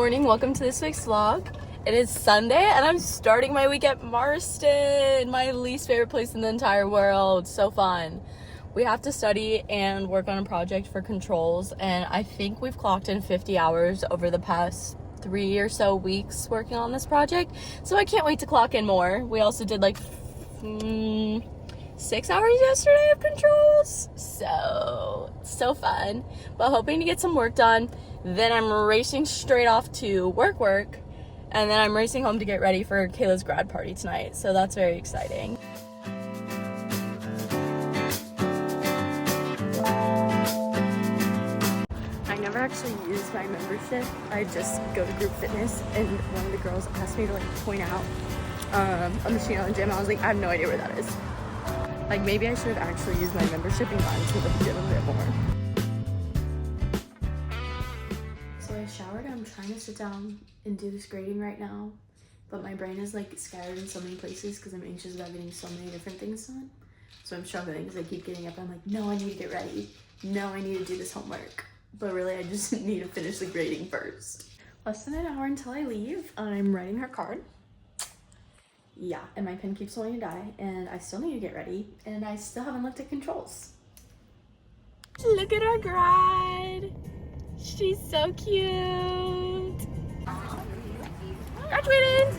morning, welcome to this week's vlog. It is Sunday and I'm starting my week at Marston, my least favorite place in the entire world. So fun. We have to study and work on a project for controls, and I think we've clocked in 50 hours over the past 3 or so weeks working on this project, so I can't wait to clock in more. We also did like 6 hours yesterday of controls, so fun, but hoping to get some work done. Then I'm racing straight off to work, and then I'm racing home to get ready for Kayla's grad party tonight, so that's very exciting. I never actually use my membership. I just go to group fitness, and one of the girls asked me to like point out a machine on the gym. I was like, I have no idea where that is. Like, maybe I should have actually used my membership and gotten to the gym a bit more. So I showered. I'm trying to sit down and do this grading right now, but my brain is like scattered in so many places because I'm anxious about getting so many different things done. So I'm struggling because I keep getting up and I'm like, no, I need to get ready. No, I need to do this homework. But really, I just need to finish the grading first. Less than an hour until I leave. I'm writing her card. Yeah, and my pen keeps wanting to die, and I still need to get ready, and I still haven't looked at controls. Look at our grad. She's so cute. Graduated.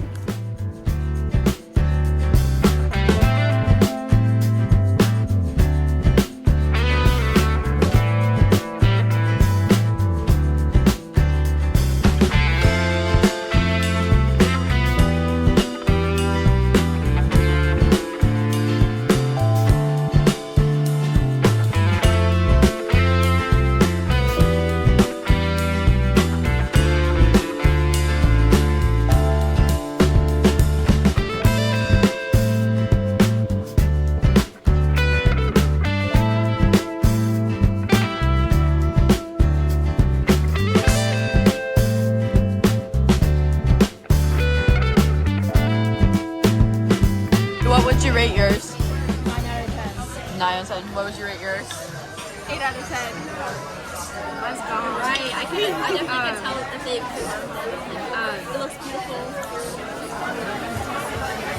What would you rate yours? 9 out of 10. 9 out of 10. What would you rate yours? 8 out of 10. Let's go. Right, I definitely can tell that they've it looks beautiful.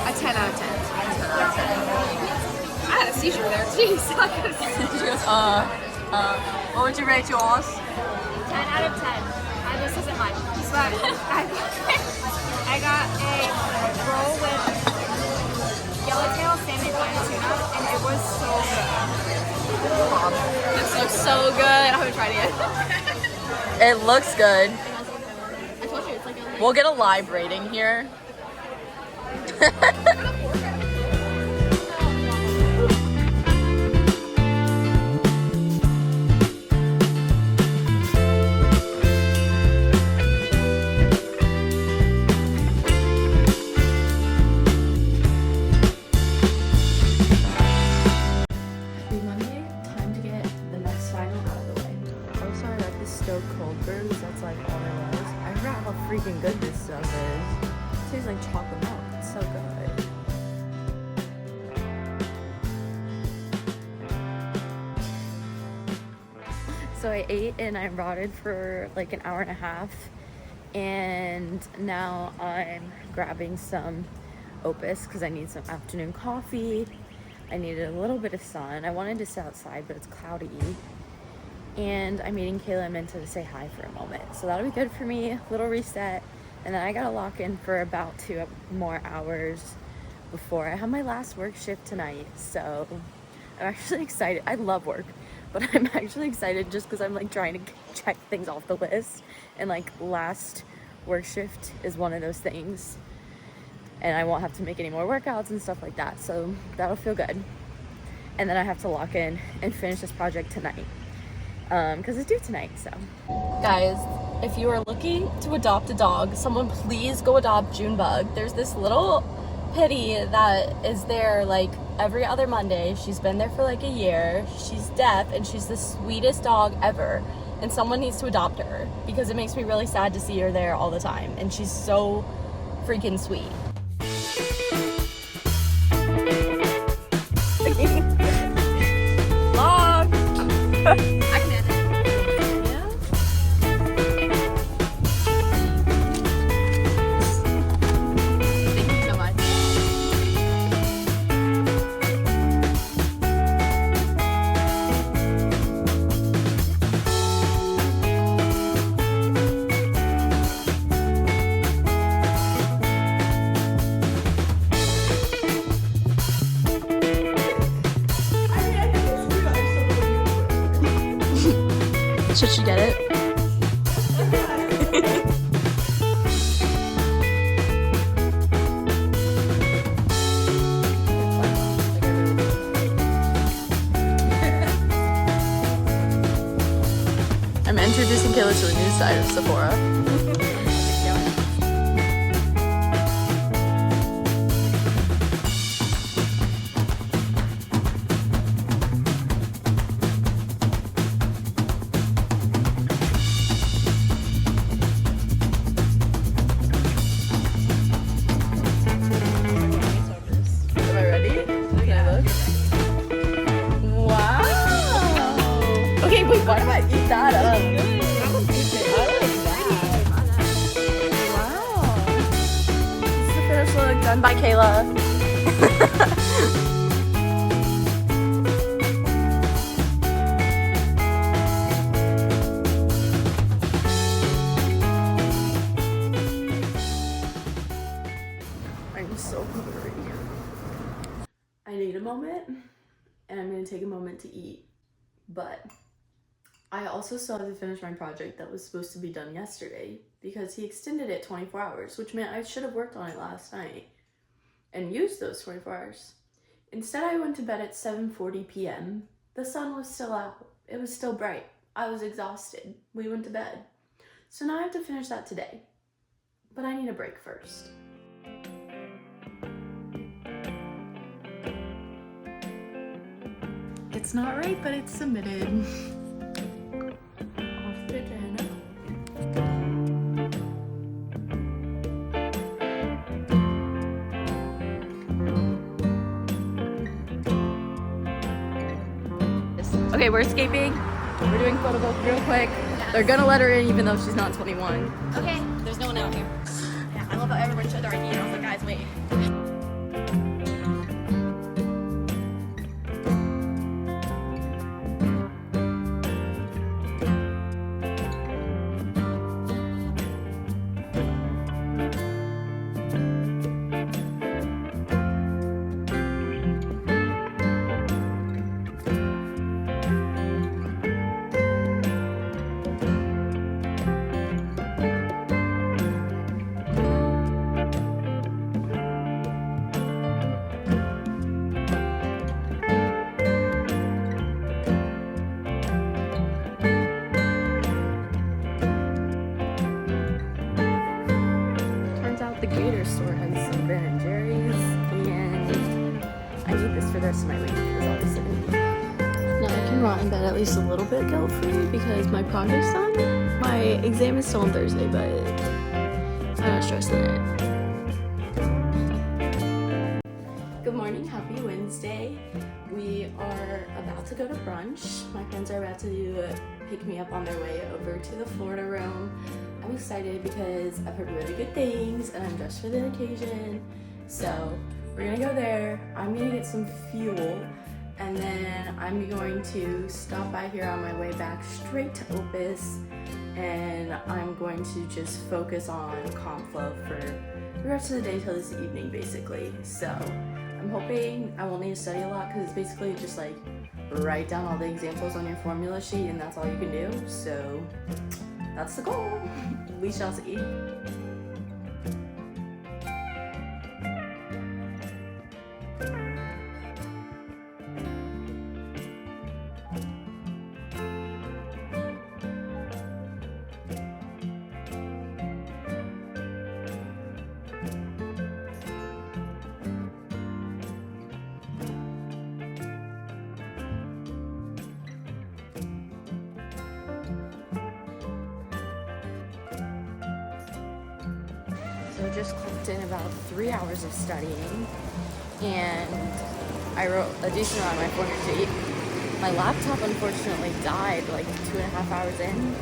A 10 out of 10. I had a seizure there. Jeez. She goes, what would you rate yours? 10 out of 10. This isn't mine. But I got a roll with yellowtail salmon and tuna, and it was so good. This looks so good. I haven't tried it yet. It looks good. I told you it's like a We'll get a live rating here. Freaking good this stuff is. It tastes like chocolate milk. It's so good. So I ate and I rotted for like an hour and a half, and now I'm grabbing some Opus because I need some afternoon coffee. I needed a little bit of sun. I wanted to sit outside, but it's cloudy. And I'm meeting Kayla. I meant to say hi for a moment, so that'll be good for me. Little reset, and then I gotta lock in for about 2 more hours before I have my last work shift tonight. So I'm actually excited. I love work, but I'm actually excited just because I'm like trying to check things off the list, and like last work shift is one of those things, and I won't have to make any more workouts and stuff like that, so that'll feel good. And then I have to lock in and finish this project tonight. Because it's due tonight, so. Guys, if you are looking to adopt a dog, someone please go adopt Junebug. There's this little pitty that is there like every other Monday. She's been there for like a year. She's deaf, and she's the sweetest dog ever. And someone needs to adopt her because it makes me really sad to see her there all the time. And she's so freaking sweet. Vlog! Should she get it? I'm introducing Kayla to the new side of Sephora. Am I ready? Can I look? Wow! Okay, wait, why do I eat that up? Wow. This is the finished look done by Kayla. I'm so hungry. I need a moment, and I'm gonna take a moment to eat, but I also still have to finish my project that was supposed to be done yesterday because he extended it 24 hours, which meant I should have worked on it last night and used those 24 hours. Instead, I went to bed at 7:40 p.m. The sun was still out. It was still bright. I was exhausted. We went to bed. So now I have to finish that today. But I need a break first. It's not right, but it's submitted. Off the agenda. Okay, we're escaping. We're doing photo booth real quick. They're gonna let her in even though she's not 21. Okay, there's no one out here. Yeah, I love how everyone showed their ID and I was like, guys, wait. The Gator store has some Ben & Jerry's, and I need this for the rest of my week because obviously now I can rot in bed at least a little bit guilt-free because my project's done. My exam is still on Thursday, but I'm not stressing it. Good morning, happy Wednesday. We are about to go to brunch. My friends are about to pick me up on their way over to the Florida room. I'm excited because I've heard really good things and I'm dressed for the occasion. So we're gonna go there. I'm gonna get some fuel and then I'm going to stop by here on my way back straight to Opus, and I'm going to just focus on comp flow for the rest of the day till this evening basically. So I'm hoping I won't need to study a lot because it's basically just like write down all the examples on your formula sheet and that's all you can do. So that's the goal. We shall see. So just clocked in about 3 hours of studying, and I wrote a decent amount of my formula sheet. My laptop unfortunately died like 2.5 hours in,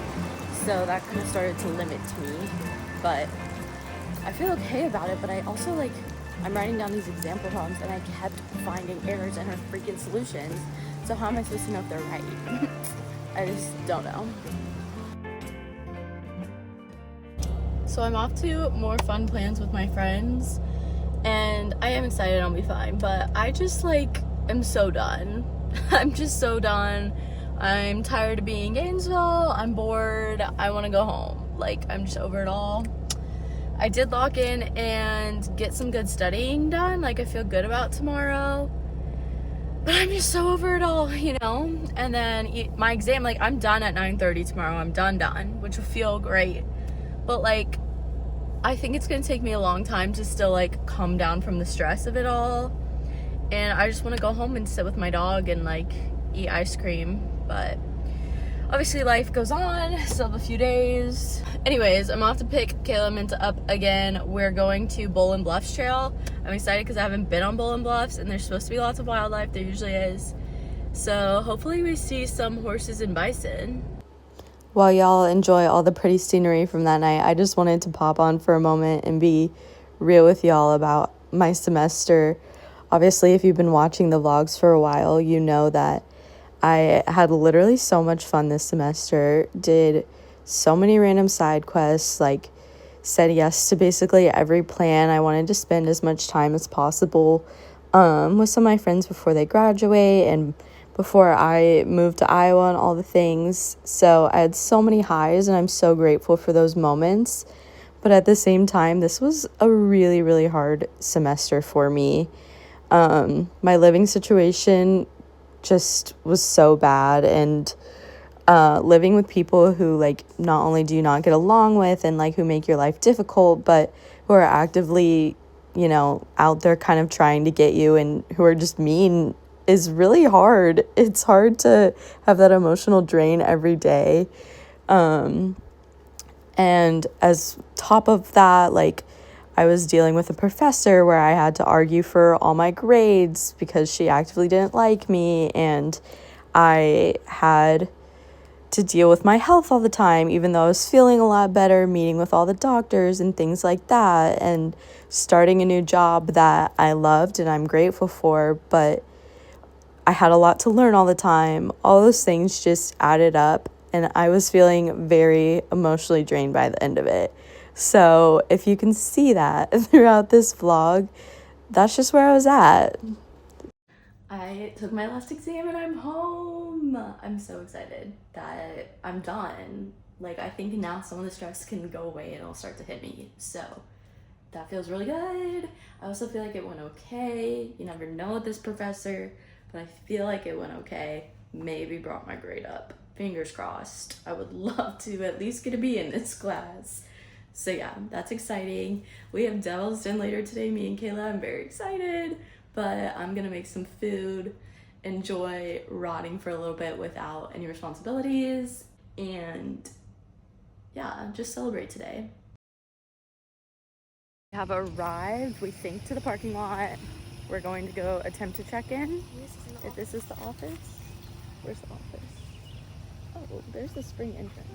so that kind of started to limit me, but I feel okay about it. But I also I'm writing down these example problems and I kept finding errors in her freaking solutions, so how am I supposed to know if they're right? I just don't know. So I'm off to more fun plans with my friends, and I am excited I'll be fine, but I just am so done. I'm just so done. I'm tired of being in Gainesville. I'm bored. I want to go home. Like, I'm just over it all. I did log in and get some good studying done. Like, I feel good about tomorrow. But I'm just so over it all, you know? And then my exam, like, I'm done at 9:30 tomorrow. I'm done, which will feel great. But, like, I think it's going to take me a long time to still, like, come down from the stress of it all. And I just want to go home and sit with my dog and, like, eat ice cream. But obviously life goes on. Still have a few days. Anyways, I'm off to pick Kayla and Minta up again. We're going to Bolin Bluffs Trail. I'm excited because I haven't been on Bolin Bluffs, and there's supposed to be lots of wildlife. There usually is. So hopefully we see some horses and bison. While y'all enjoy all the pretty scenery from that night, I just wanted to pop on for a moment and be real with y'all about my semester. Obviously, if you've been watching the vlogs for a while, you know that I had literally so much fun this semester, did so many random side quests, like said yes to basically every plan. I wanted to spend as much time as possible with some of my friends before they graduate and before I moved to Iowa and all the things. So I had so many highs, and I'm so grateful for those moments. But at the same time, this was a really, really hard semester for me. My living situation just was so bad, and living with people who, like, not only do you not get along with and, like, who make your life difficult, but who are actively, you know, out there kind of trying to get you and who are just mean is really hard. It's hard to have that emotional drain every day. And as top of that, like, I was dealing with a professor where I had to argue for all my grades because she actively didn't like me, and I had to deal with my health all the time, even though I was feeling a lot better, meeting with all the doctors and things like that, and starting a new job that I loved and I'm grateful for, but I had a lot to learn all the time. All those things just added up, and I was feeling very emotionally drained by the end of it. So if you can see that throughout this vlog, that's just where I was at. I took my last exam and I'm home. I'm so excited that I'm done. Like, I think now some of the stress can go away and it'll start to hit me. So that feels really good. I also feel like it went okay. You never know with this professor, but I feel like it went okay. Maybe brought my grade up. Fingers crossed. I would love to at least get a B in this class. So yeah, that's exciting. We have Devil's Den later today, me and Kayla. I'm very excited, but I'm gonna make some food, enjoy rotting for a little bit without any responsibilities, and yeah, just celebrate today. We have arrived, we think, to the parking lot. We're going to go attempt to check in. If this is the office. Where's the office? Oh, there's the spring entrance.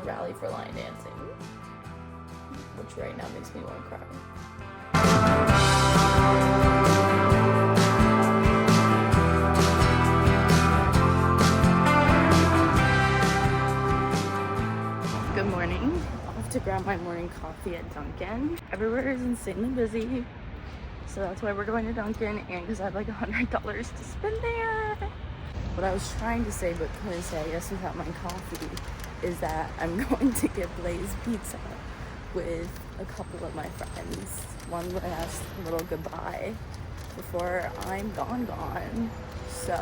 a rally for line dancing, which right now makes me want to cry. Good morning. Off to grab my morning coffee at Dunkin'. Everywhere is insanely busy, so that's why we're going to Dunkin', and because I have like $100 to spend there. What I was trying to say but couldn't say, I guess, without my coffee, is that I'm going to get Blaze Pizza with a couple of my friends. One last little goodbye before I'm gone. So,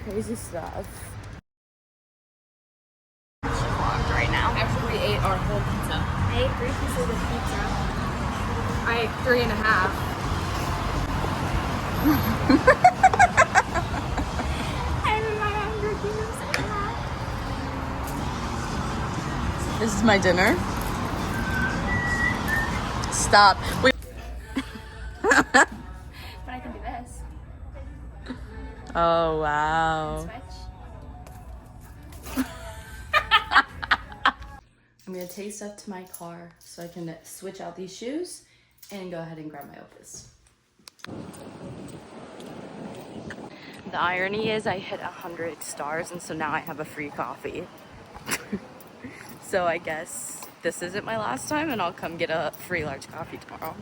crazy stuff. Right now. Actually, we ate our whole pizza. I ate 3 pieces of pizza. I ate 3.5. This is my dinner. Stop. Wait. But I can do this. Oh, wow. Switch. I'm gonna take stuff to my car so I can switch out these shoes and go ahead and grab my Opus. The irony is I hit 100 stars, and so now I have a free coffee. So I guess this isn't my last time, and I'll come get a free large coffee tomorrow.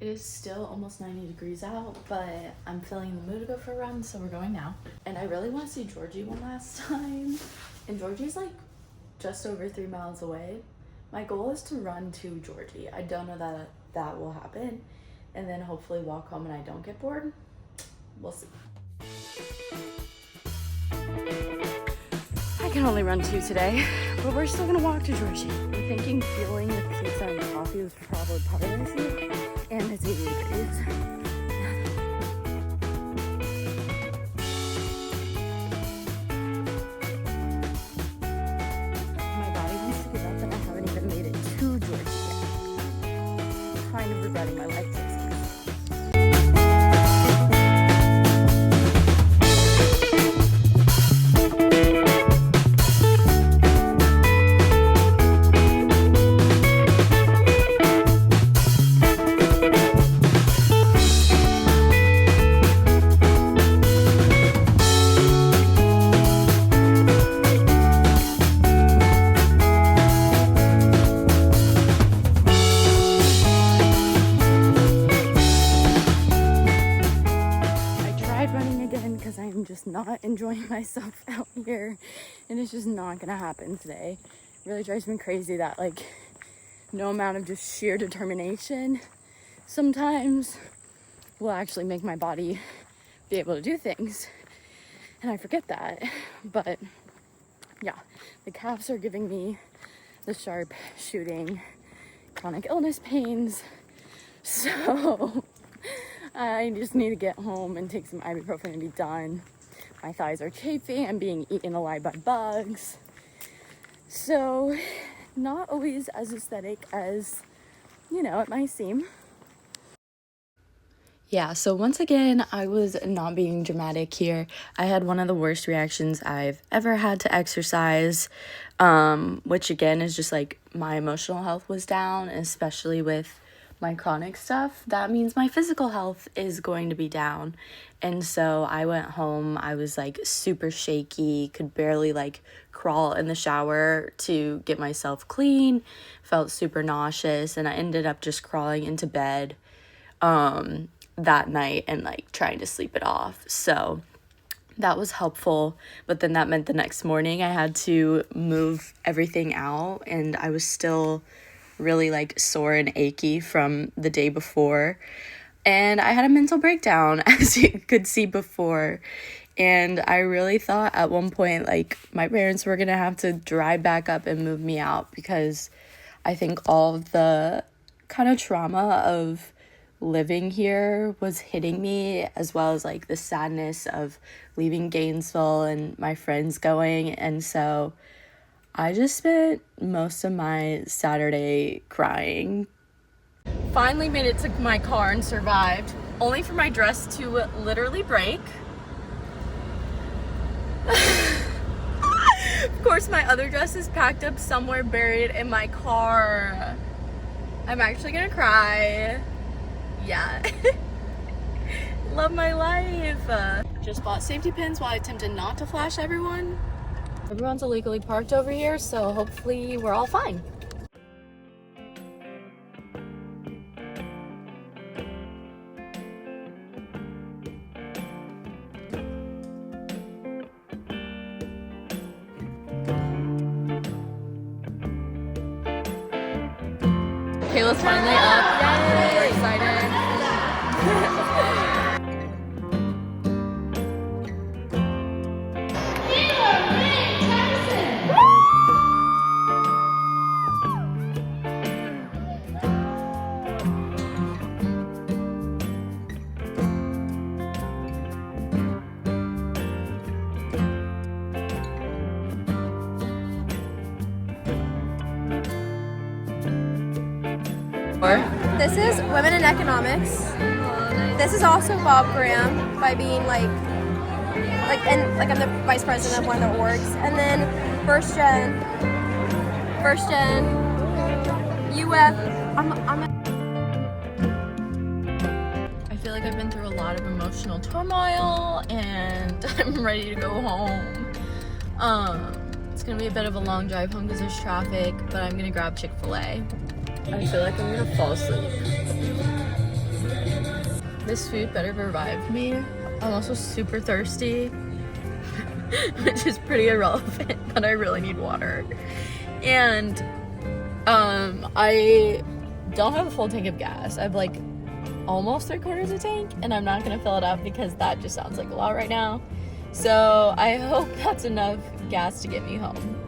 It is still almost 90 degrees out, but I'm feeling in the mood to go for a run, so we're going now. And I really want to see Georgie one last time. And Georgie's like just over 3 miles away. My goal is to run to Georgie. I don't know that that will happen. And then hopefully walk home and I don't get bored. We'll see. I can only run 2 today, but we're still gonna walk to Georgie. I'm thinking fueling with pizza and coffee was probably part of this, and it's 80 degrees. My body wants to give up and I haven't even made it to Georgie yet. Kind of regretting my life choices. Not enjoying myself out here, and it's just not gonna happen today. It really drives me crazy that like no amount of just sheer determination sometimes will actually make my body be able to do things, and I forget that. But yeah, the calves are giving me the sharp shooting chronic illness pains, so I just need to get home and take some ibuprofen and be done. My thighs are chafing. I'm being eaten alive by bugs. So, not always as aesthetic as, it might seem. Yeah, so once again, I was not being dramatic here. I had one of the worst reactions I've ever had to exercise, which again is just like my emotional health was down, especially with my chronic stuff. That means my physical health is going to be down. And so I went home, I was like super shaky, could barely like crawl in the shower to get myself clean, felt super nauseous, and I ended up just crawling into bed that night and like trying to sleep it off. So that was helpful, but then that meant the next morning I had to move everything out, and I was still really like sore and achy from the day before. And I had a mental breakdown, as you could see before. And I really thought at one point, like, my parents were going to have to drive back up and move me out, because I think all of the kind of trauma of living here was hitting me, as well as, like, the sadness of leaving Gainesville and my friends going. And so I just spent most of my Saturday crying. Finally made it to my car and survived, only for my dress to literally break. Of course, my other dress is packed up somewhere buried in my car. I'm actually gonna cry. Yeah. Love my life. Just bought safety pins while I attempted not to flash everyone. Everyone's illegally parked over here, so hopefully we're all fine. Kayla's finally up. Yay! We're excited. This is Women in Economics. This is also Bob Graham by being I'm the vice president of one of the orgs. And then first gen, UF. I feel like I've been through a lot of emotional turmoil and I'm ready to go home. It's gonna be a bit of a long drive home because there's traffic, but I'm gonna grab Chick-fil-A. I feel like I'm gonna fall asleep. This food better revive me. I'm also super thirsty, which is pretty irrelevant, but I really need water. And I don't have a full tank of gas. I have like almost 3/4 a tank, and I'm not gonna fill it up because that just sounds like a lot right now. So I hope that's enough gas to get me home.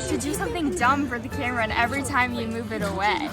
To do something dumb for the camera and every time you move it away.